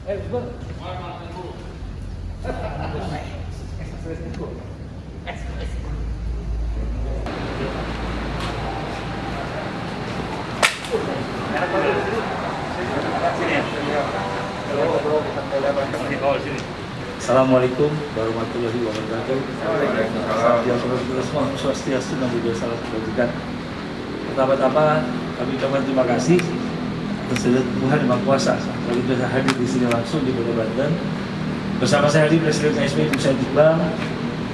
Assalamualaikum warahmatullahi wabarakatuh. Swastiastu, Namo Buddhaya, salam kebajikan. Pertama-tama kami ucapkan terima kasih atas Tuhan Yang Maha Kuasa kami bisa hadir di sini langsung di Kota Banten. Bersama saya di Presiden KSPI Musa Iqbal,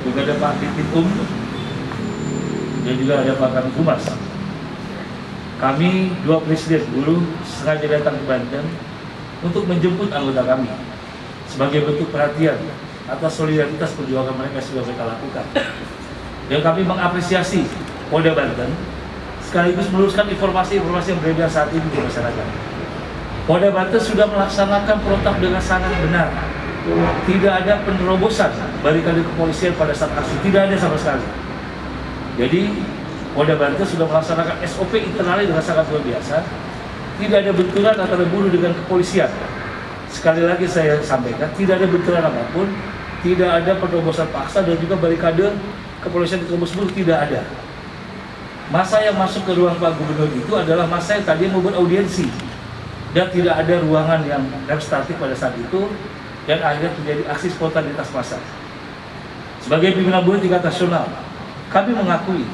juga ada Pak Dipitum dan juga ada Pak Kabid Humas. Kami dua presiden dulu sengaja datang ke Banten untuk menjemput anggota kami sebagai bentuk perhatian atas solidaritas perjuangan mereka sudah mereka lakukan. Dan kami mengapresiasi Polda Banten sekaligus meluruskan informasi-informasi yang beredar saat ini di masyarakat. Polda Banten sudah melaksanakan protap dengan sangat benar. Tidak ada penerobosan barikade kepolisian pada saat aksi, tidak ada sama sekali. Jadi Polda Banten sudah melaksanakan SOP internalnya dengan sangat luar biasa. Tidak ada benturan antara buruh dengan kepolisian. Sekali lagi saya sampaikan, tidak ada benturan apapun, tidak ada penerobosan paksa dan juga barikade kepolisian di kampus buruh, tidak ada. Masa yang masuk ke ruang Pak Gubernur itu adalah masa yang tadi mau beraudiensi dan tidak ada ruangan yang representatif pada saat itu, dan akhirnya terjadi aksi spontanitas massa. Sebagai pimpinan buruh tingkat nasional, kami mengakui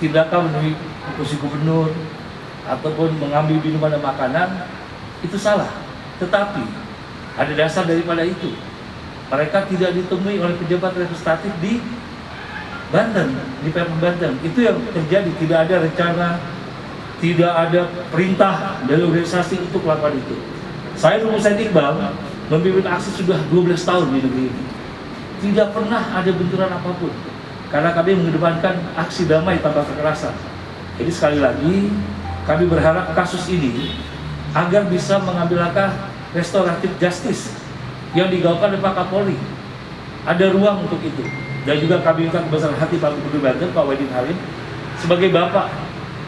tindakan memenuhi kursi gubernur ataupun mengambil minuman dan makanan itu salah. Tetapi ada dasar daripada itu. Mereka tidak ditemui oleh pejabat representatif di Banten, di Pemprov Banten. Itu yang terjadi, tidak ada rencana, tidak ada perintah dari organisasi untuk melakukan itu. Saya Musa Iqbal memimpin aksi sudah 12 tahun di negeri ini. Tidak pernah ada benturan apapun. Karena kami mengedepankan aksi damai tanpa kekerasan. Jadi sekali lagi, kami berharap kasus ini agar bisa mengambil langkah restoratif justice yang digaungkan oleh Pak Kapolri. Ada ruang untuk itu. Dan juga kami minta kebesaran hati Pak Gubernur Banten, Pak Wadid Halim, sebagai bapak,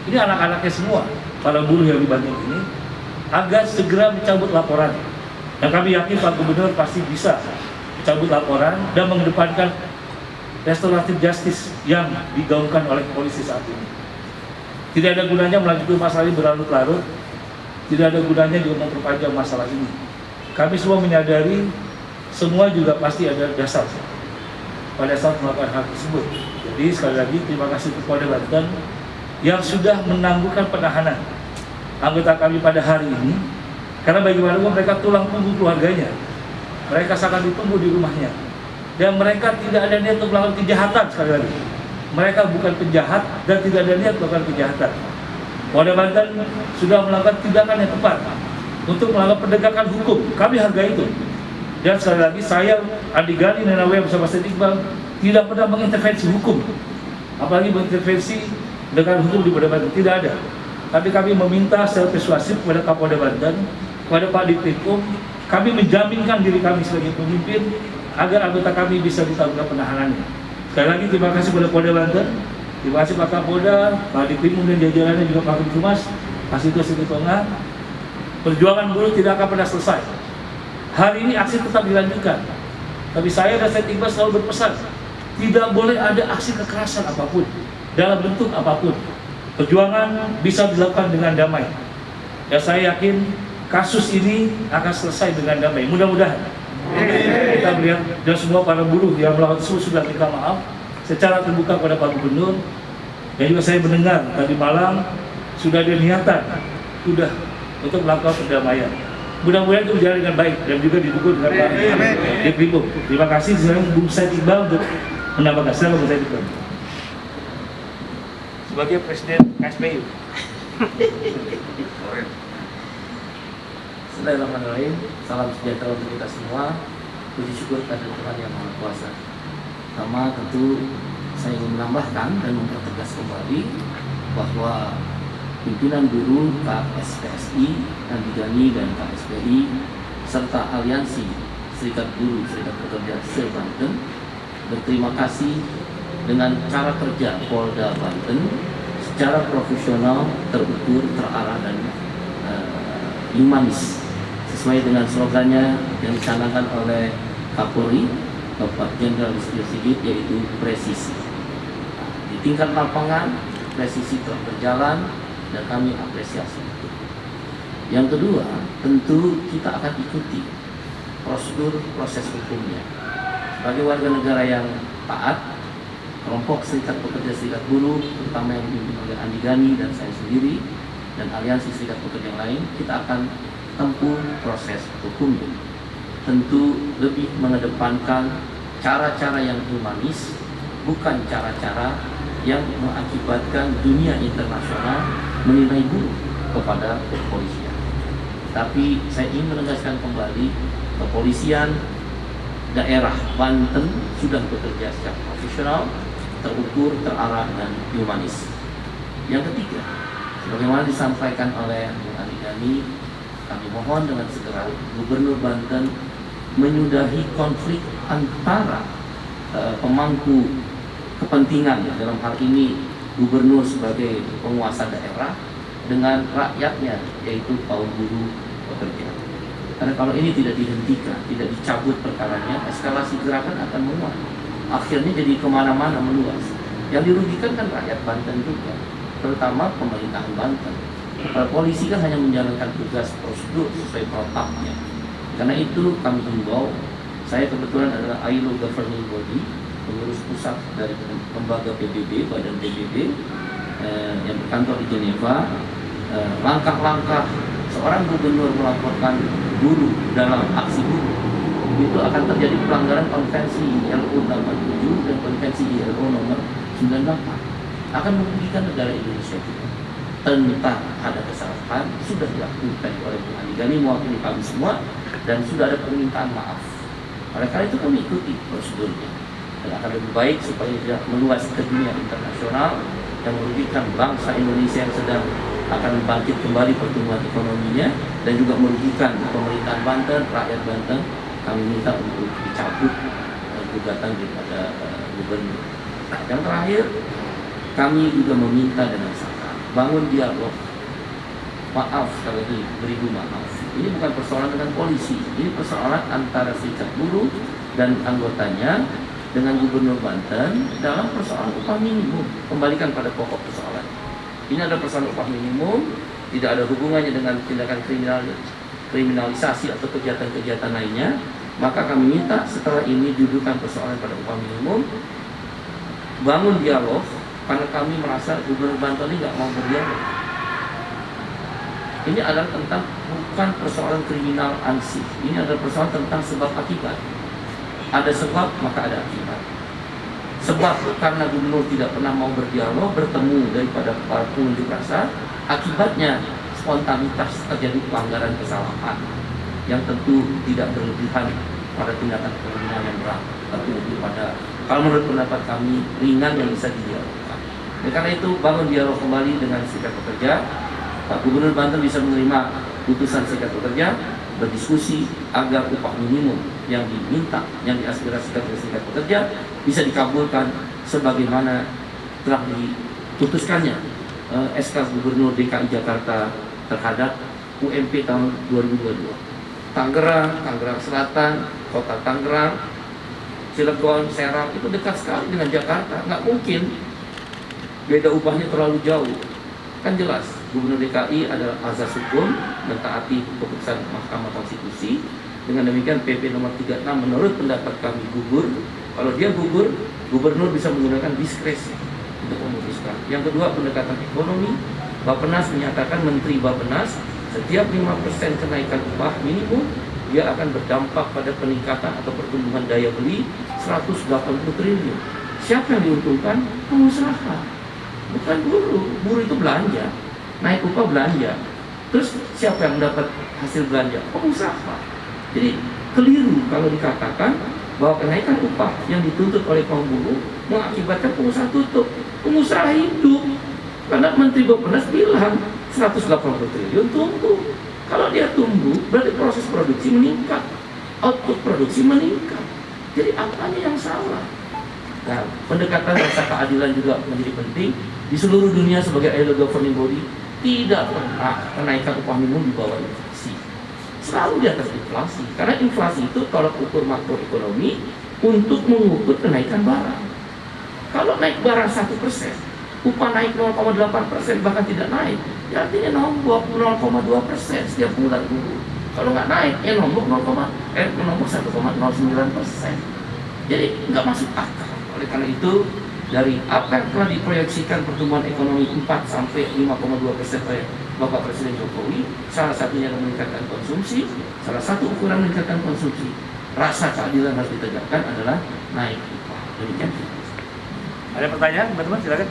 ini anak-anaknya semua, para buruh yang di Banten ini, agar segera mencabut laporan. Dan kami yakin Pak Gubernur pasti bisa mencabut laporan dan mengedepankan restoratif justice yang digaungkan oleh polisi saat ini. Tidak ada gunanya melanjutkan masalah ini berlarut-larut, tidak ada gunanya juga memperpanjang masalah ini. Kami semua menyadari, semua juga pasti ada dasar pada saat melakukan hal tersebut. Jadi sekali lagi terima kasih kepada Banten yang sudah menangguhkan penahanan anggota kami pada hari ini, karena bagaimanapun mereka tulang punggung keluarganya, mereka sangat ditunggu di rumahnya. Dan mereka tidak ada niat untuk melakukan kejahatan. Sekali lagi, mereka bukan penjahat dan tidak ada niat melakukan kejahatan. Polda Banten sudah melakukan tindakan yang tepat untuk melakukan penegakan hukum. Kami hargai itu. Dan sekali lagi, saya Andi Gani Nenawea bersama Pak Iqbal tidak pernah mengintervensi hukum, apalagi mengintervensi penegakan hukum di Polda Banten, tidak ada. Tapi kami meminta secara persuasif kepada Kapolda Banten, kepada Pak Dipitum, kami menjaminkan diri kami sebagai pemimpin agar anggota kami bisa ditangguhkan penahanannya. Sekali lagi terima kasih kepada Polda Banten, terima kasih Pak Kapolda, Pak Dipitum dan jajarannya, juga Pak Kabid Humas, Pak Sito Sitonga. Perjuangan buruh tidak akan pernah selesai. Hari ini aksi tetap dilanjutkan. Tapi saya dan Syed Iqbal selalu berpesan, tidak boleh ada aksi kekerasan apapun, dalam bentuk apapun. Perjuangan bisa dilakukan dengan damai. Dan saya yakin kasus ini akan selesai dengan damai. Mudah-mudahan. Kita melihat dan semua para buruh yang melakukan tersebut sudah minta maaf secara terbuka kepada Pak Gubernur. Dan juga saya mendengar tadi malam sudah ada niatan untuk melakukan perdamaian. Mudah-mudahan itu berjalan dengan baik dan juga didukung dengan Pak Dipitum. Terima kasih. Sekarang Bung Syed Iqbal untuk menambahkan. Selamat Bung Syed Iqbal sebagai Presiden KSPI. Bismillahirrahmanirrahim. Salam sejahtera untuk kita semua. Puji syukur pada Tuhan Yang Maha Kuasa. Pertama, tentu saya ingin menambahkan dan mempertegas kembali bahwa pimpinan buruh KSPSI, Andi Gani dan KSPI serta Aliansi Serikat Buruh Serikat Pekerja se-Banten berterima kasih dengan cara kerja Polda Banten secara profesional, terukur, terarah dan humanis sesuai dengan slogannya yang dicanangkan oleh Kapolri Bapak Jenderal Listio Sigit, yaitu presisi. Di tingkat lapangan presisi telah berjalan dan kami apresiasi. Yang kedua, tentu kita akan ikuti prosedur proses hukumnya. Sebagai warga negara yang taat, kelompok Serikat Pekerja Serikat Buruh, terutama yang dipimpin oleh Andi Gani dan saya sendiri, dan aliansi serikat pekerja yang lain, kita akan tempuh proses hukumnya. Tentu lebih mengedepankan cara-cara yang humanis, bukan cara-cara yang mengakibatkan dunia internasional menilai buruk kepada kepolisian. Tapi saya ingin menegaskan kembali, kepolisian daerah Banten sudah bekerja secara profesional, terukur, terarah, dan humanis. Yang ketiga, sebagaimana disampaikan oleh Bung Ali Gani, kami mohon dengan segera Gubernur Banten menyudahi konflik antara pemangku kepentingan, dalam hal ini gubernur sebagai penguasa daerah dengan rakyatnya, yaitu kaum buruh pekerja. Karena kalau ini tidak dihentikan, tidak dicabut perkaranya, eskalasi gerakan akan menguat. Akhirnya jadi kemana-mana meluas. Yang dirugikan kan rakyat Banten juga, terutama pemerintahan Banten. Polisi kan hanya menjalankan tugas prosedur sesuai protapnya. Karena itu kami himbau, saya kebetulan adalah ILO Governing Body, pengurus pusat dari lembaga PBB, badan PBB yang berkantor di Jeneva. Langkah-langkah seorang gubernur melaporkan buruh dalam aksi buruh itu akan terjadi pelanggaran konvensi ILO 87 dan konvensi ILO nomor 98, akan merugikan negara Indonesia juga. Tentang ada kesalahan sudah dilakukan oleh Bung Andi Gani mewakili kami semua, dan sudah ada permintaan maaf. Oleh karena itu kami ikuti prosedurnya, dan akan lebih baik supaya tidak meluas ke dunia internasional yang merugikan bangsa Indonesia yang sedang akan bangkit kembali pertumbuhan ekonominya, dan juga merugikan pemerintahan Banten, rakyat Banten. Kami minta untuk dicabut gugatan daripada gubernur. Yang terakhir, kami juga meminta dengan sangat bangun dialog. Maaf sekali lagi, beribu maaf. Ini bukan persoalan dengan polisi, ini persoalan antara serikat buruh dan anggotanya dengan gubernur Banten dalam persoalan upah minimum. Kembalikan pada pokok persoalan. Ini ada persoalan upah minimum, tidak ada hubungannya dengan tindakan kriminalisasi atau kejahatan-kejahatan lainnya. Maka kami minta setelah ini dudukan persoalan pada upah minimum, bangun dialog, karena kami merasa gubernur Banten ini nggak mau berdialog. Ini adalah tentang bukan persoalan kriminal ansih, ini adalah persoalan tentang sebab akibat. Ada sebab maka ada akibat. Sebab karena gubernur tidak pernah mau berdialog, bertemu daripada para pengunjuk rasa, akibatnya spontanitas terjadi pelanggaran kesalahan yang tentu tidak berlebihan pada tindakan kriminal yang berat, tapi lebih pada, kalau menurut pendapat kami, ringan yang bisa didialogkan. Karena itu bangun dialog kembali dengan serikat pekerja. Pak Gubernur Banten bisa menerima putusan serikat pekerja, berdiskusi agar upah minimum yang diminta, yang diaspirasikan oleh serikat pekerja bisa dikabulkan sebagaimana telah diputuskannya SK Gubernur DKI Jakarta terhadap UMP tahun 2022. Tangerang Selatan, Kota Tangerang, Cilegon, Serang itu dekat sekali dengan Jakarta. Nggak mungkin beda upahnya terlalu jauh. Kan jelas Gubernur DKI adalah azas hukum, mentaati keputusan Mahkamah Konstitusi. Dengan demikian PP nomor 36 menurut pendapat kami gugur. Kalau dia gugur, gubernur bisa menggunakan diskresi untuk memutuskan. Yang kedua, pendekatan ekonomi. Bappenas menyatakan, Menteri Bappenas, setiap 5% kenaikan upah minimum dia akan berdampak pada peningkatan atau pertumbuhan daya beli 180 triliun. Siapa yang diuntungkan? Pengusaha, bukan buruh. Buruh itu belanja, naik upah belanja. Terus siapa yang mendapat hasil belanja? Pengusaha. Jadi keliru kalau dikatakan bahwa kenaikan upah yang dituntut oleh kaum buruh mengakibatkan pengusaha tutup. Pengusaha hidup, karena Menteri Bappenas bilang 180 triliun tumbuh. Kalau dia tumbuh, berarti proses produksi meningkat, output produksi meningkat. Jadi apanya yang salah? Nah, pendekatan rasa keadilan juga menjadi penting. Di seluruh dunia sebagai ILO Governing Body tidak pernah kenaikan upah minimum di bawah inflasi. selalu di atas inflasi. Karena inflasi itu tolak ukur makroekonomi untuk mengukur kenaikan barang. Kalau naik barang 1%, upah naik 0,8%, bahkan tidak naik, ya artinya nombok 0,2% setiap bulan dulu. Kalau nggak naik, ya nombok 1,09%. Jadi nggak masuk akal. Oleh karena itu, dari apa yang telah diproyeksikan pertumbuhan ekonomi 4 sampai 5,2% oleh Bapak Presiden Jokowi, salah satunya meningkatkan konsumsi, salah satu ukuran meningkatkan konsumsi, rasa keadilan harus ditegakkan adalah naik upah. Demikian. Ada pertanyaan, teman-teman? Silakan.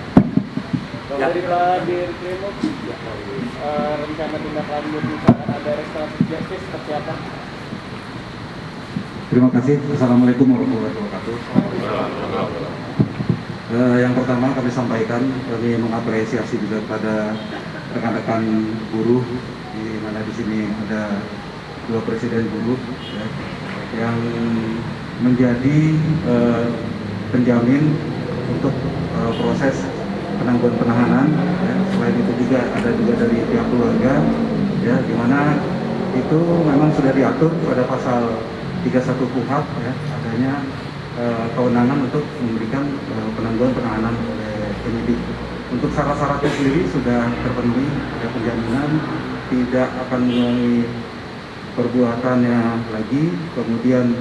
Kalau dari Krimum, rencana tindak lanjut misalkan ada restoratif justice seperti apa? Terima kasih. Assalamualaikum warahmatullahi wabarakatuh. Yang pertama kami sampaikan, kami mengapresiasi juga kepada rekan-rekan buruh, di mana di sini ada 2 presiden buruh ya, yang menjadi penjamin untuk proses penangguhan penahanan. Ya. Selain itu juga ada juga dari pihak keluarga, ya, di mana itu memang sudah diatur pada pasal 31 KUHP, ya, adanya kewenangan untuk memberikan penangguhan penahanan oleh penyidik. Untuk syarat-syaratnya sendiri sudah terpenuhi, ada penjaminan tidak akan mengulangi perbuatannya lagi. Kemudian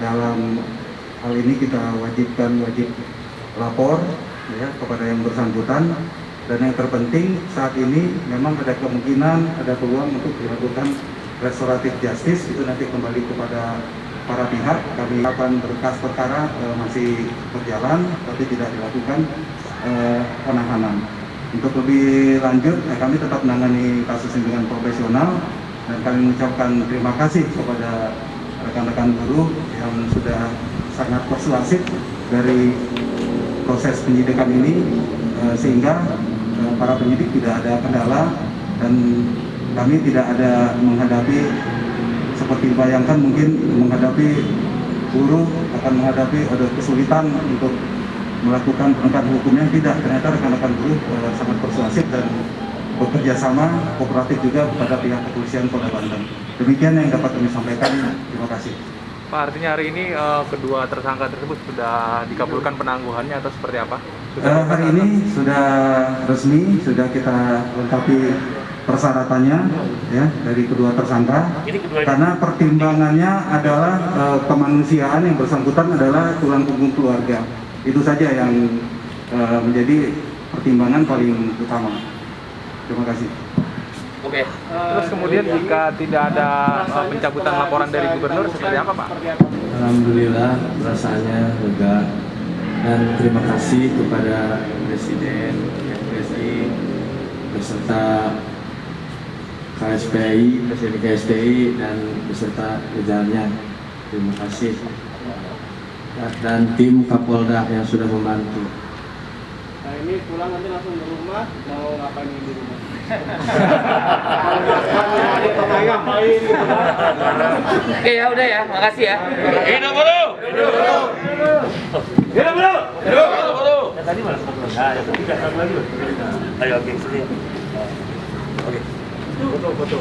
dalam hal ini kita wajib lapor ya kepada yang bersangkutan, dan yang terpenting saat ini memang ada kemungkinan, ada peluang untuk dilakukan restoratif justice. Itu nanti kembali kepada para pihak. Kami akan berkas perkara masih berjalan, tapi tidak dilakukan penahanan. Untuk lebih lanjut, kami tetap menangani kasus ini dengan profesional, dan kami mengucapkan terima kasih kepada rekan-rekan buruh yang sudah sangat persuasif dari proses penyidikan ini, sehingga para penyidik tidak ada kendala, dan kami tidak ada menghadapi seperti bayangkan mungkin menghadapi buruh akan menghadapi ada kesulitan untuk melakukan penegakan hukumnya. Tidak, ternyata rekan-rekan buruh sangat persuasif dan bekerja sama kooperatif juga kepada pihak kepolisian Polda Banten. Demikian yang dapat kami sampaikan. Terima kasih. Pak, artinya hari ini kedua tersangka tersebut sudah dikabulkan penangguhannya atau seperti apa? Hari ini sudah resmi, sudah kita lengkapi persyaratannya ya dari kedua tersangka. Karena pertimbangannya adalah kemanusiaan, yang bersangkutan adalah tulang punggung keluarga. Itu saja yang menjadi pertimbangan paling utama. Terima kasih. Oke. Terus kemudian jika tidak ada pencabutan laporan dari gubernur seperti apa, Pak? Alhamdulillah rasanya lega, dan terima kasih kepada Presiden, PSI beserta KSPI, Presiden KSPI dan beserta jajarannya. Terima kasih, dan tim Kapolda yang sudah membantu. Nah, ini pulang nanti langsung ke rumah, mau ngapain di rumah? Oke ya, udah ya, makasih ya. Hidup dulu! Hidup dulu! Hidup dulu! Hidup dulu! Tadi malah nah, yang ketiga satu lagi. Ayo, oke, sini. Oke. Foto.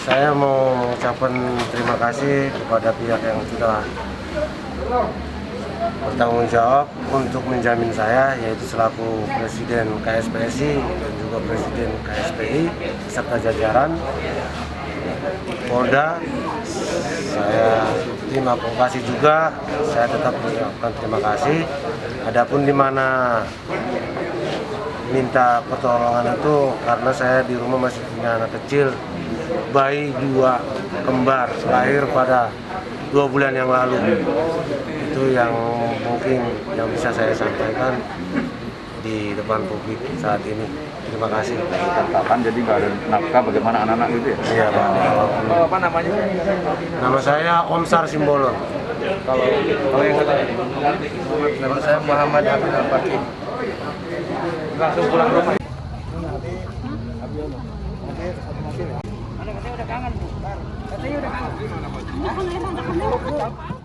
Saya mau mengucapkan terima kasih kepada pihak yang sudah bertanggung jawab untuk menjamin saya, yaitu selaku Presiden KSPSI dan juga Presiden KSPI serta jajaran Polda. Saya tim advokasi juga, saya tetap mengucapkan terima kasih. Adapun di mana minta pertolongan itu karena saya di rumah masih punya anak kecil, bayi 2 kembar lahir pada 2 bulan yang lalu. Itu yang mungkin yang bisa saya sampaikan di depan publik saat ini. Terima kasih. Kapan jadi nggak ada nafkah, bagaimana anak-anak gitu ya? Iya, Pak. Apa namanya? Nama saya Omsar Simbolon. Kalau yang satu? Nama saya Muhammad Abdul Al-Fakih. Langsung pulang rumah. Nanti Udah kangen, Bu. Katanya udah kangen.